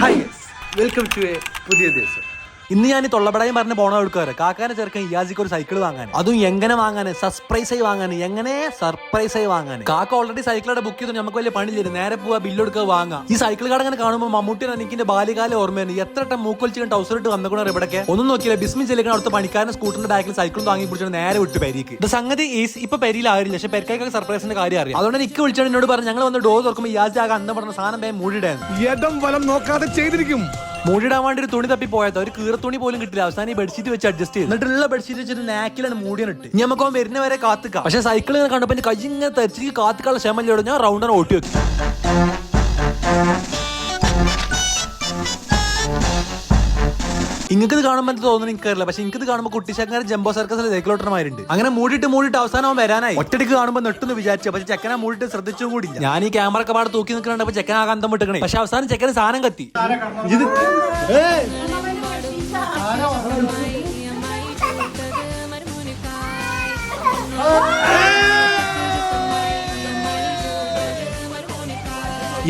Hi welcome to A പുതിയ ദിവസം. ഇന്ന് ഞാൻ ഈ തൊള്ളപ്പടയും പറഞ്ഞ് പോണ എടുക്കാറ് കാക്കാനെ ചേർക്കാൻ ഇയാസിക്ക് ഒരു സൈക്കിൾ വാങ്ങാൻ. അതും എങ്ങനെ വാങ്ങാൻ, സർപ്രൈസായി വാങ്ങാൻ. എങ്ങനെ സർപ്രൈസായി വാങ്ങാൻ? കാക്ക ഓൾറെഡി സൈക്കിളോടെ ബുക്ക് ചെയ്തു, നമുക്ക് വലിയ പണിയില്ല, നേരെ പോവാ ബില്ലെടുക്കുക വാങ്ങാം. ഈ സൈക്കിൾ കട അങ്ങനെ കാണുമ്പോൾ മമ്മൂട്ടി എനിക്കിന്റെ ബാല്യകാല ഓർമ്മയാണ്. എത്ര ടം മൂക്കൊലിച്ച് ടൗസർ ഇട്ട് വന്നേക്കണ ഇവിടൊക്കെ ഒന്നും നോക്കിയില്ല. ബിസ്മി ചെല്ലിക്കണ അവിടുത്തെ പണിക്കാരൻ സ്കൂട്ടറിന്റെ ബാക്കിൽ സൈക്കിൾ വാങ്ങി പിടിച്ചാൽ നേരെ വിട്ട് പെരിക്ക്. ഇത് സംഗതി ഇപ്പൊ പെരിയിലാവില്ല, പക്ഷെ പെരക്കൊക്കെ സർപ്രൈസിന്റെ കാര്യം അറിയാം. അതുകൊണ്ട് എനിക്ക് വിളിച്ചാൽ എന്നോട് പറഞ്ഞു ഞങ്ങൾ വന്ന് ഡോർ തുറക്കുമ്പോൾ ഇയാസ് ആകെ അന്ന് പറഞ്ഞ സാധനം വേഗം മൂടിയിടാൻ നോക്കാതെ ചെയ്തിരിക്കും. മൂടിയിടാൻ വേണ്ടി ഒരു തുണി തപ്പി പോയത്, ഒരു കീറ തുണി പോലും കിട്ടില്ല. അവസാനം ഈ ബെഡ്ഷീറ്റ് വെച്ച് അഡ്ജസ്റ്റ് ചെയ്ത് എന്നിട്ടുള്ള ബെഡ്ഷീറ്റ് വെച്ചിട്ട് നാക്കിലാണ് മൂടിയിട്ട് ഇനി നമുക്ക് വരുന്ന വരെ കാത്തുക്കാം. പക്ഷെ സൈക്കിൾ കണ്ടപ്പോ കൈ ഇങ്ങനെ തെച്ചിക്ക് കാത്തുക്കാനുള്ള ക്ഷമല്ലോട് ഞാൻ റൗണ്ടർ ഓട്ടി വെച്ചു. ഇങ്ങക്ക് ഇത് കാണുമ്പോൾ എന്ത് തോന്നുന്നു എനിക്കറിയില്ല, പക്ഷെ എനിക്കിത് കാണുമ്പോൾ കുട്ടിശക്കാരൻ ജംബോ സർക്കസിലെ സൈക്കിളോട്ടർമാരുണ്ട്. അങ്ങനെ മൂടിയിട്ട് അവസാനം അവൻ വരാനായി. ഒറ്റടിക്ക് കാണുമ്പോൾ നെട്ടെന്ന് വിചാരിച്ചു, പക്ഷെ ചെക്കനെ മൂടിയിട്ട് ശ്രദ്ധിച്ചും കൂടില്ല. ഞാൻ ഈ ക്യാമറ ഒക്കെ പാടെ തൂക്കി നിൽക്കുന്നുണ്ട്, അപ്പൊ ചെക്കൻ ആ കന്തം വിട്ടണേ. പക്ഷെ അവസാനം ചെക്കന് സാധനം കത്തി.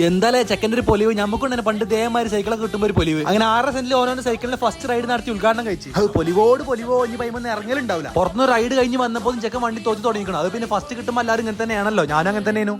എന്തായാലും ചെക്കൻ്റെ ഒരു പൊലിവ് നമുക്കുണ്ട്. പണ്ട് ദേവന്മാര് സൈക്കിളൊക്കെ കിട്ടുമ്പോൾ ഒരു പൊലിവ്. അങ്ങനെ 6 സെന്റിൽ ഓരോന്ന് സൈക്കിളിന്റെ ഫസ്റ്റ് റൈഡ് നടത്തി ഉദ്ഘാടനം കഴിച്ചു. അത് പൊലിവോ ഇനി പൈമൊന്നും ഇറങ്ങലുണ്ടാവില്ല. പുറത്തുനിന്ന് റൈഡ് കഴിഞ്ഞ് വന്നപ്പോൾ ചെക്കൻ വണ്ടി തോറ്റി തുടങ്ങിക്കണം. അത് പിന്നെ ഫസ്റ്റ് കിട്ടുമ്പോൾ എല്ലാവരും ഇങ്ങനെ തന്നെയാണല്ലോ, ഞാനും അങ്ങനെ തന്നെയായിരുന്നു.